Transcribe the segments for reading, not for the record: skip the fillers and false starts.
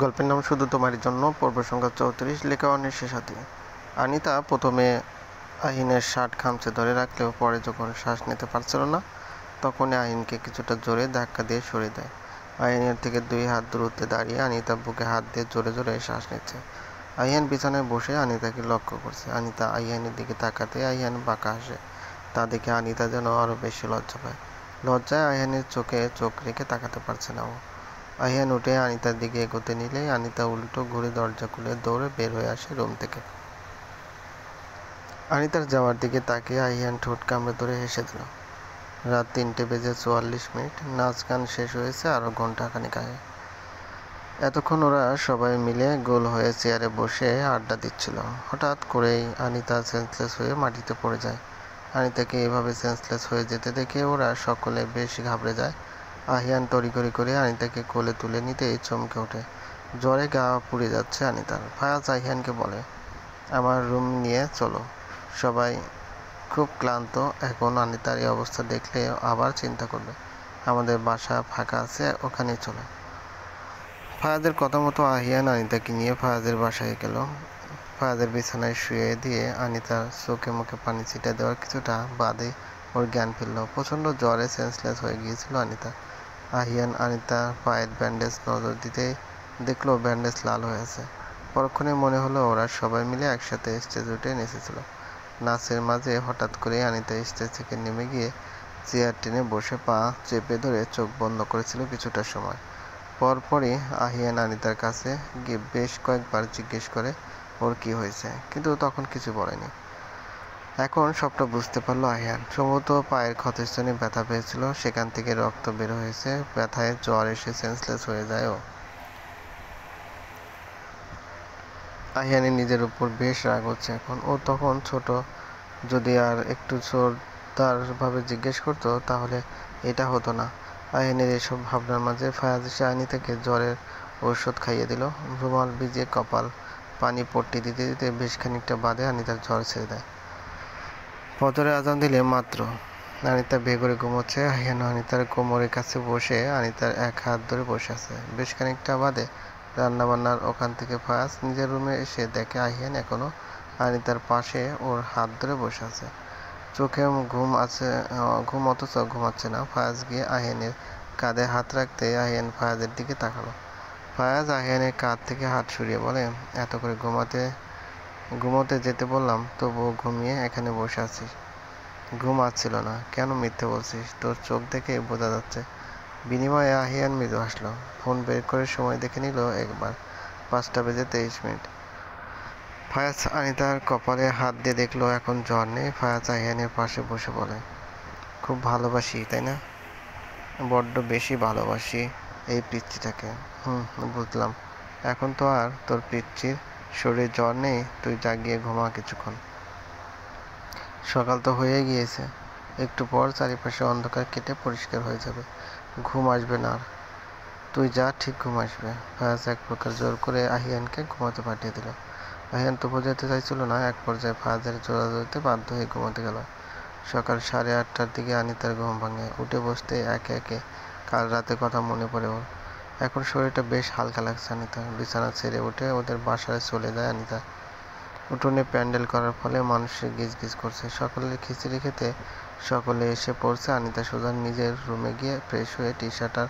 গল্পের নাম শুধু তোমারই জন্য, পর্ব সংখ্যা 34, লেখা অনিশের সাথে। আনিতা প্রথমে আহিনের শার্ট খামচে ধরে রাখলেও পরে যখন শ্বাস নিতে পারছিল না, তখনই আহিনকে কিছুটা জোরে ধাক্কা দিয়ে সরিয়ে দেয়। আহিনের থেকে 2 হাত দূরত্বে দাঁড়িয়ে আনিতা বুকে হাত দিয়ে জোরে জোরে শ্বাস নিচ্ছে। আহিয়ান বিছানায় বসে আনিতাকে লক্ষ্য করছে। আনিতা আহিয়ানের দিকে তাকাতে আহিয়ান বাঁকা হাসে। তা দেখে আনিতা যেন আরো বেশি লজ্জা পায়। লজ্জায় আহিয়ানের চোখে চোখ রেখে তাকাতে পারছে না ও। আহিয়ান উঠে আনিতার দিকে এগোতে নিলেই আনিতা উল্টো ঘুরে দরজা খুলে দৌড়ে বের হয়ে আসে রুম থেকে। আনিতার যাওয়ার দিকে তাকিয়ে আহিয়ান ঠোঁট কামড়ে ধরে হেসে দিল। রাত 3:44। নাচ গান শেষ হয়েছে আরো ঘন্টাখানেক আগে। এতক্ষণ ওরা সবাই মিলে গোল হয়ে চেয়ারে বসে আড্ডা দিচ্ছিল। হঠাৎ করেই আনিতা সেন্সলেস হয়ে মাটিতে পড়ে যায়। আনিতাকে এভাবে সেন্সলেস হয়ে যেতে দেখে ওরা সকলে বেশ ঘাবড়ে যায়। আহিয়ান তড়িঘড়ি করে আনিতাকে কোলে তুলে নিতেই চমকে ওঠে। জ্বরে গা পুড়ে যাচ্ছে আনিতার। ফায়াজ আহিয়ানকে বলে, আমার রুম নিয়ে চলো, সবাই খুব ক্লান্ত এখন। আনিতার এই অবস্থা দেখলে আবার চিন্তা করবে। আমাদের বাসা ফাঁকা আছে, ওখানেই চলো। ফায়াজের কথা মতো আহিয়ান আনিতাকে নিয়ে ফায়াজের বাসায় গেল। ফায়াজের বিছানায় শুয়ে দিয়ে আনিতার চোখে মুখে পানি ছিটা দেওয়ার কিছুটা বাদে ওর জ্ঞান ফিরল। প্রচণ্ড জ্বরে সেন্সলেস হয়ে গিয়েছিল আনিতা। আহিয়ান আনিতার পায়ের ব্যান্ডেজ নজর দিতেই দেখলো ব্যান্ডেজ লাল হয়ে আছে। পরক্ষণে মনে হলো ওরা সবাই মিলে একসাথে স্টেজ উঠে নেচেছিল। নাচের মাঝে হঠাৎ করে আনিতা স্টেজ থেকে নেমে গিয়ে চেয়ার টেনে বসে পা চেপে ধরে চোখ বন্ধ করেছিল কিছুটা সময়। পরপরই আহিয়ান আনিতার কাছে গিয়ে বেশ কয়েকবার জিজ্ঞেস করে ওর কি হয়েছে, কিন্তু তখন কিছু বলেনি। এখন সবটা বুঝতে পারলো আহিয়ান। সম্ভবত পায়ের ক্ষতস্থানে ব্যথা পেয়েছিল, সেখান থেকে রক্ত বের হয়েছে। ব্যথায় জ্বর এসে সেন্সলেস হয়ে যায় ও। আহিয়ানের নিজের উপর বেশ রাগ হচ্ছে এখন। ও তখন ছোট, যদি আর একটু জোরদারভাবে জিজ্ঞেস করতো তাহলে এটা হতো না। আহিয়ানের এসব ভাবনার মাঝে ফায়াজ এসে আনিতাকে জ্বরের ঔষধ খাইয়ে দিল। রুমাল ভিজিয়ে কপাল পানি পট্টি দিতে দিতে বেশ খানিকটা বাদে আনিতার জ্বর ছেড়ে দেয়। ফজরের আজান দিলে মাত্র আনিতা বেঘরে ঘুমোচ্ছে। আহিয়ান আনিতার কোমরের কাছে বসে আনিতার এক হাত ধরে বসে আছে। বেশ খানিকটা বাদে রান্নাবান্নার ওখান থেকে ফায়াজ নিজের রুমে এসে দেখে আহিয়ান এখনো আনিতার পাশে ওর হাত ধরে বসে আছে। চোখে ঘুম অথচ ঘুমাচ্ছে না। ফায়াজ গিয়ে আহিয়ানের কাঁধে হাত রাখতে আহিয়ান ফায়াজের দিকে তাকালো। ফায়াজ আহিয়ানের কাঁধ থেকে হাত সরিয়ে বলে, এত করে ঘুমোতে যেতে বললাম, তবুও ঘুমিয়ে এখানে বসে আছিস। ঘুম আসছিল না? কেন মিথ্যে বলছিস? তোর চোখ দেখে বোঝা যাচ্ছে। বিনিময়ে আহিয়ান মৃদু হাসল। ফোন বের করে সময় দেখে নিল একবার। 5:23। ফায়াজ আনিতার কপালে হাত দিয়ে দেখলো এখন জ্বর নেই। ফায়াজ আহিয়ানের পাশে বসে বলে, খুব ভালোবাসি তাই না? বড্ড বেশি ভালোবাসি এই পিচ্চিটাকে। বুঝলাম। এখন তো আর তোর পিচ্চির শরীরে জ্বর নেই, তুই জাগিয়ে ঘুমা কিছুক্ষণ। সকাল তো হয়ে গিয়েছে, একটু পর চারিপাশে অন্ধকার কেটে পরিষ্কার হয়ে যাবে, ঘুম আসবে না আর। তুই যা, ঠিক ঘুম আসবে। ফায়াজ এক প্রকার জোর করে আহিয়ানকে ঘুমাতে পাঠিয়ে দিল। আহিয়ান তো বোঝাতে চাইছিল না। এক পর্যায়ে ফায়াজের জোরাজোরিতে বাধ্য হয়ে ঘুমাতে গেল। সকাল 8:30টার দিকে আনিতার ঘুম ভাঙে। উঠে বসতে একে একে কাল রাতের কথা মনে পড়ে ওর। এখন শরীরটা বেশ হালকা লাগছে আনিতার। বিছানা ছেড়ে উঠে ওদের বাসায় চলে যায় আনিতা। উঠোনে প্যান্ডেল করার ফলে মানুষের গিজগিজ করছে। সকলের খিচুড়ি খেতে সকলে এসে পড়ছে। আনিতা সোজা নিজের রুমে গিয়ে ফ্রেশ হয়ে টি শার্ট আর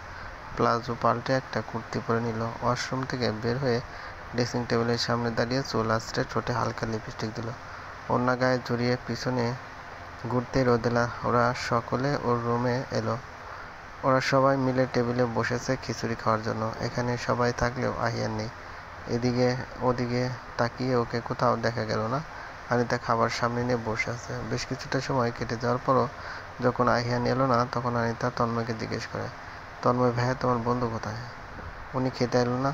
প্লাজো পাল্টে একটা কুর্তি পরে নিল। ওয়াশরুম থেকে বের হয়ে ড্রেসিং টেবিলের সামনে দাঁড়িয়ে চুল আঁচড়ে ঠোঁটে হালকা লিপস্টিক দিল। ওড়না গায়ে জড়িয়ে পিছনে ঘুরতেই ওরা সকলে ওর রুমে এলো। ওরা সবাই মিলে টেবিলে বসেছে খিচুড়ি খাওয়ার জন্য। এখানে সবাই থাকলেও আহিয়ান নেই। এদিকে ওদিকে তাকিয়ে ওকে কোথাও দেখা গেল না। আনিতা খাবার সামনে নিয়ে বসে আছে। বেশ কিছুটা সময় কেটে যাওয়ার পরও যখন আহিয়ান এলো না, তখন আনিতা তন্ময়কে জিজ্ঞেস করে, তন্ময় ভাইয়া, তোমার বন্ধু কোথায়? উনি খেতে এলো না?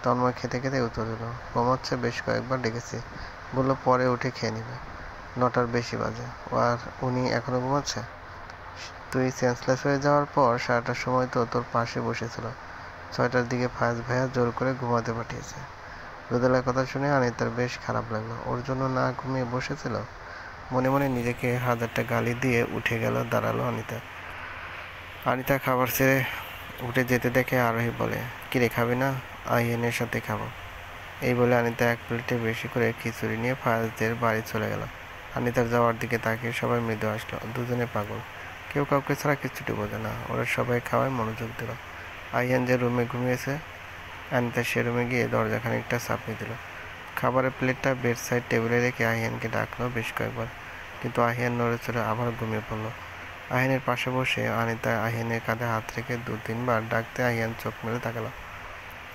তন্ময় খেতে খেতে উত্তর দিল, ঘুমাচ্ছে, বেশ কয়েকবার ডেকেছি, বললো পরে উঠে খেয়ে নেবে। 9টার বেশি বাজে, আর উনি এখনো ঘুমাচ্ছে? তুই সেন্সলেস হয়ে যাওয়ার পর সারাটা সময় তো তোর পাশে বসেছিল। 6টার দিকে ফায়াজ ভাইয়া জোর করে ঘুমাতে পাঠিয়েছে। রোদেলার কথা শুনে আনিতার বেশ খারাপ লাগলো। ওর জন্য না ঘুমিয়ে বসেছিল। মনে মনে নিজেকে হাজারটা গালি দিয়ে উঠে দাঁড়ালো আনিতা। আনিতা খাবার ছেড়ে উঠে যেতে দেখে আরোহী বলে, কিরে খাবি না? আহিয়ানের সাথে খাবো। এই বলে আনিতা এক প্লেটে বেশি করে খিচুড়ি নিয়ে ফায়াজদের বাড়ি চলে গেল। আনিতার যাওয়ার দিকে তাকিয়ে সবাই মৃদু আসলো। দুজনে পাগল, কেউ কাউকে ছাড়া কিছুটি বোঝে না। ওরা সবাই খাওয়ায় মনোযোগ দিল। আহিয়ান যে রুমে ঘুমিয়েছে, আনিতা সে রুমে গিয়ে দরজা খানিকটা চাপিয়ে দিল। খাবারের প্লেটটা বেড সাইড টেবিলে রেখে আহিয়ানকে ডাকলো বেশ কয়েকবার, কিন্তু আহিয়ান নড়ে চড়ে আবার ঘুমিয়ে পড়ল। আহিয়ানের পাশে বসে আনিতা আহিয়ানের কাঁধে হাত রেখে 2-3 বার ডাকতে আহিয়ান চোখ মেলে তাকালো।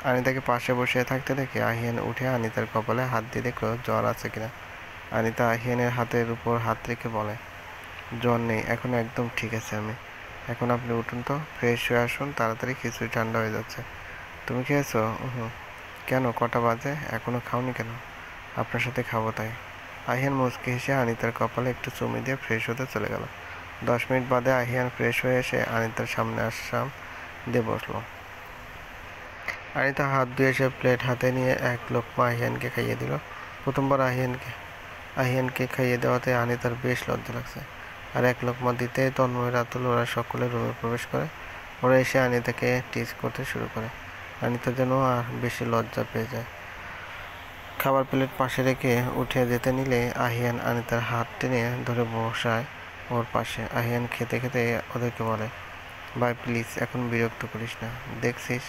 আনিতাকে পাশে বসে থাকতে দেখে আহিয়ান উঠে আনিতার কপালে হাত দিয়ে দেখলো জ্বর আছে কিনা। আনিতা আহিয়ানের হাতের উপর হাত রেখে বলে, জ্বর নেই, এখন একদম ঠিক আছে আমি। এখন আপনি উঠুন তো, ফ্রেশ হয়ে আসুন, তাড়াতাড়ি খিচুড়ি ঠান্ডা হয়ে যাচ্ছে। তুমি খেয়েছো? হুম। কেন, কটা বাজে? এখনো খাওনি কেন? আপনার সাথে খাবো তাই। আহিয়ান মুচকি হেসে আনিতার কপালে একটু চুমু দিয়ে ফ্রেশ হতে চলে গেল। 10 মিনিট বাদে আহিয়ান ফ্রেশ হয়ে এসে আনিতার সামনে আসাম দিয়ে বসলো। আনিতা হাত ধুয়ে এসে প্লেট হাতে নিয়ে এক লোকমা আহিয়ানকে খাইয়ে দিল। প্রথমবার আহিয়ানকে খাইয়ে দেওয়াতে আনিতার বেশ লজ্জা লাগছে। আর এক লোকমা দিতে তন্ময়, রাতুল ওরা সকলে রুমে প্রবেশ করে। ওরা এসে আনিতাকে টিজ করতে শুরু করে। আনিতা যেন আর বেশি লজ্জা পেয়ে যায়। খাবার প্লেট পাশে রেখে উঠে যেতে নিলে আহিয়ান আনিতার হাত টেনে ধরে বসায় ওর পাশে। আহিয়ান খেতে খেতে ওদেরকে বলে, ভাই প্লিজ এখন বিরক্ত করিস না, দেখছিস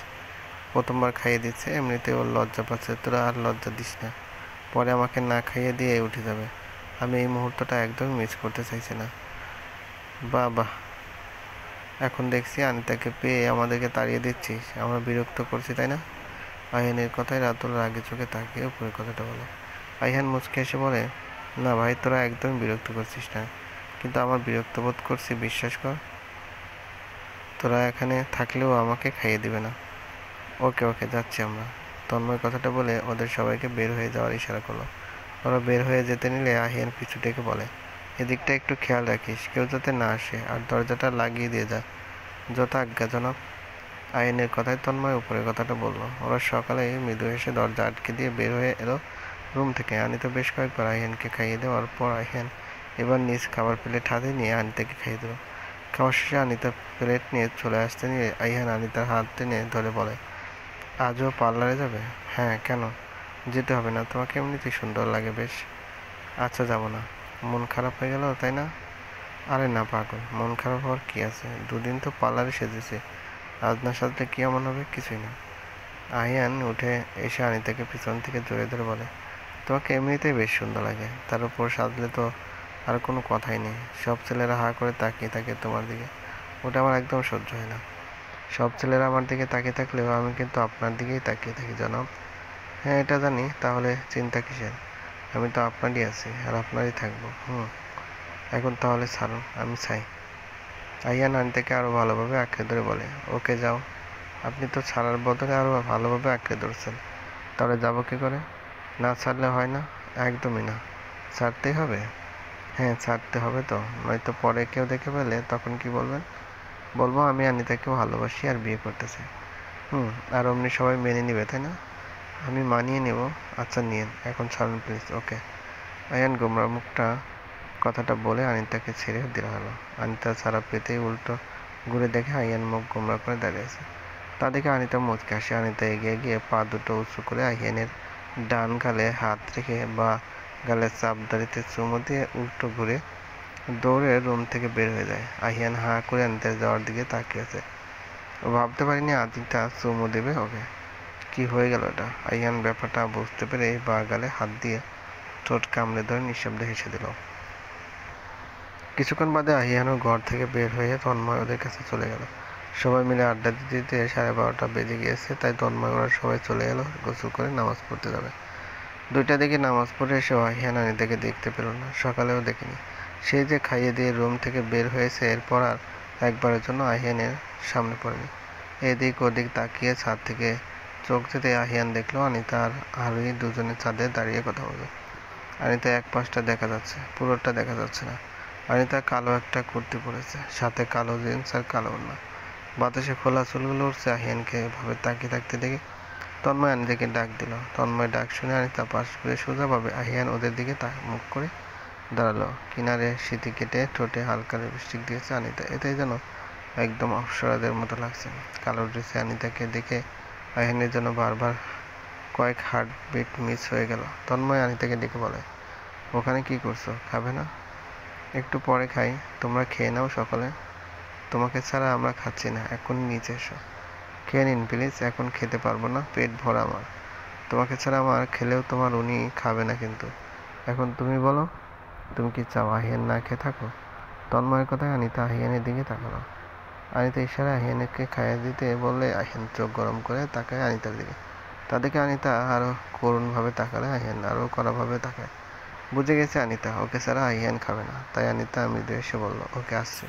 প্রথমবার খাইয়ে দিচ্ছে, এমনিতে ওর লজ্জা পাচ্ছে, তোরা আর লজ্জা দিস না, পরে আমাকে না খাইয়ে দিয়ে উঠে যাবে। আমি এই মুহূর্তটা একদমই মিস করতে চাইছি না। বাহ বাহ, এখন দেখছি আনিতাকে পেয়ে আমাদেরকে তাড়িয়ে দিচ্ছিস, আমরা বিরক্ত করছি তাই না? আহিয়ানের কথায় রাতুল রাগে চোখে তাকিয়ে উপরে কথাটা বলে। আহিয়ান মুচকে এসে বলে, না ভাই, তোরা একদমই বিরক্ত করছিস না, কিন্তু আমার বিরক্ত বোধ করছি, বিশ্বাস কর। তোরা এখানে থাকলেও আমাকে খাইয়ে দিবে না। ওকে ওকে, যাচ্ছি আমরা। তন্ময় কথাটা বলে ওদের সবাইকে বের হয়ে যাওয়ার ইশারা করলো। ওরা বের হয়ে যেতে নিলে আহিয়ান পিছু ডেকে বলে, এদিকটা একটু খেয়াল রাখিস, কেউ যাতে না আসে, আর দরজাটা লাগিয়ে দিয়ে যা। যথা আজ্ঞা জনাব। আহিয়ানের কথায় তন্ময় উপরে কথাটা বলল। ওরা সকালে মৃদু হেসে দরজা আটকে দিয়ে বের হয়ে এলো রুম থেকে। আনিতা বেশ কয়েকবার আহিয়ানকে খাইয়ে দেওয়ার পর আহিয়ান এবার নিজ খাবার প্লেট হাতে নিয়ে আনিতাকে খাইয়ে দিল। খাওয়া শেষে আনিতা প্লেট নিয়ে চলে আসতে নিয়ে আহিয়ান আনিতার হাত টেনে ধরে বলে, আজও পার্লারে যাবে? হ্যাঁ, কেন? যেতে হবে না, তোমাকে এমনিতেই সুন্দর লাগে বেশ। আচ্ছা, যাব না। মন খারাপ হয়ে গেল তাই না? আরে না পাগল, মন খারাপ হওয়ার কি আছে, 2 দিন তো পার্লারে সেজেছি, আজ না সাজলে কি এমন হবে? কিছুই না। আহিয়ান উঠে এসে আনিতাকে পিছন থেকে জড়িয়ে ধরে বলে, তোমাকে এমনিতেই বেশ সুন্দর লাগে, তার উপর সাজলে তো আর কোনো কথাই নেই। সব ছেলেরা হা করে তাকিয়ে থাকে তোমার দিকে, ওটা আমার একদম সহ্য হয় না। সব ছেলেরা আমার দিকে তাকিয়ে থাকলেও আমি কিন্তু আপনার দিকেই তাকিয়ে থাকি জনাব। হ্যাঁ, এটা জানি, তাহলে চিন্তা কিসের? আমি তো আপনারই আছি আর আপনারই থাকবো। এখন তাহলে ছাড়ুন, আমি চাই। আহিয়ান আনিতাকে আরো ভালোভাবে আঁকড়ে ধরে বলে, ওকে যাও। আপনি তো ছাড়ার বদলে আরো ভালোভাবে আঁকড়ে ধরছেন, তাহলে যাবো কি করে? না ছাড়লে হয় না? একদমই না, ছাড়তেই হবে। হ্যাঁ, ছাড়তে হবে তো, নয়তো পরে কেউ দেখে ফেলে তখন কি বলবেন? বলবো আমি আনিতাকে ভালোবাসি আর বিয়ে করতে চাই। আর অমনি সবাই মেনে নিবে তাই না? আমি মানিয়ে নেব। আচ্ছা নিন, এখন ছাড়ুন প্লিজ। ওকে। আয়ান গোমরা মুখটা কথাটা বলে আনিতাকে ছেড়ে দেওয়া হলো। আনিতা ছাড়া পেতেই উল্টো ঘুরে দেখে আয়ান মুখ গোমরা করে দাঁড়িয়ে আছে। তা দেখে আনিতা মুচকে হাসে। আনিতা এগিয়ে গিয়ে পা দুটো উঁচু করে আহিয়ানের ডান গালে হাত রেখে বা গালের চাপদাড়িতে চুমু দিয়ে উল্টো ঘুরে দৌড়ে রুম থেকে বের হয়ে যায়। আহিয়ান হাঁ করে আনিতার যাওয়ার দিকে তাকিয়ে আছে। ও ভাবতে পারিনি আনিতা চুমু দেবে ওকে। কি হয়ে গেল এটা? আহিয়ান ব্যাপারটা বুঝতে পেরে বা গালে হাত দিয়ে ঠোঁট কামড়ে ধরে নিঃশব্দে হেসে দিল। কিছুক্ষণ বাদে আহিয়ানও ঘর থেকে বের হয়ে তন্ময় ওদের কাছে চলে গেল। সবাই মিলে আড্ডা দিতে দিতে 12:30 বেজে গিয়েছে, তাই তন্ময় ওরা সবাই চলে এলো গোসল করে নামাজ পড়তে যাবে। 2টার দিকে নামাজ পড়ে এসেও আহিয়ান আনিতাকে দেখতে পেল না, সকালেও দেখেনি। সেই যে খাইয়ে দিয়ে রুম থেকে বের হয়েছে, এরপর আর একবারের জন্য আহিয়ানের সামনে পড়েনি। এদিক ওদিক তাকিয়ে ছাদ থেকে চোখ যেতে আহিয়ান দেখলো অনিতা আর আরোহী দুজনে ছাদে দাঁড়িয়ে কথা বলছে। অনিতা এক পাশটা দেখা যাচ্ছে, পুরোটা দেখা যাচ্ছে না। অনিতা কালো একটা কুর্তি পরেছে, সাথে কালো জিন্স আর কালো ওড়না। বাতাসে খোলা চুলগুলো উঠছে। আহিয়ানকে এভাবে তাকিয়ে থাকতে দেখে তন্ময় অনিতাকে ডাক দিল। তন্ময় ডাক শুনে অনিতা পাশ ফিরে সোজাভাবে আহিয়ান ওদের দিকে মুখ করে দাঁড়ালো। কিনারে সিঁথি কেটে ঠোঁটে হালকা লিপস্টিক দিয়েছে অনিতা, এতেই যেন একদম অপ্সরাদের মতো লাগছে। কালো ড্রেসে অনিতাকে দেখে আয়ানের জন্য বারবার কয়েক হার্টবিট মিস হয়ে গেল। তন্ময় আনিতাকে ডেকে বলে, ওখানে কি করছো, খাবে না? একটু পরে খাই, তোমরা খেয়ে নাও সকলে। তোমাকে ছাড়া আমরা খাচ্ছি না, এখনই নিচে এসো। খেয়ে নিন প্লিজ, এখন খেতে পারবো না, পেট ভরা আমার। তোমাকে ছাড়া আমার খেলেও তোমার উনি খাবে না কিন্তু। এখন তুমি বলো, তুমি কি চাও আহিয়ান না খেয়ে থাকো? তন্ময়ের কথায় আনিতা আহিয়ানের দিকে তাকালো। আনিতা ইশারায় আহিয়ানকে খাইয়ে দিতে বললে আহিয়ান চোখ গরম করে তাকায় আনিতার দিকে। তাদেরকে আনিতা আরো করুণভাবে তাকালে আহিয়ান আরো কড়াভাবে তাকায়। বুঝে গেছে আনিতা ওকে ছাড়া আহিয়ান খাবে না, তাই আনিতা মৃদু এসে বলল, ওকে আসছে।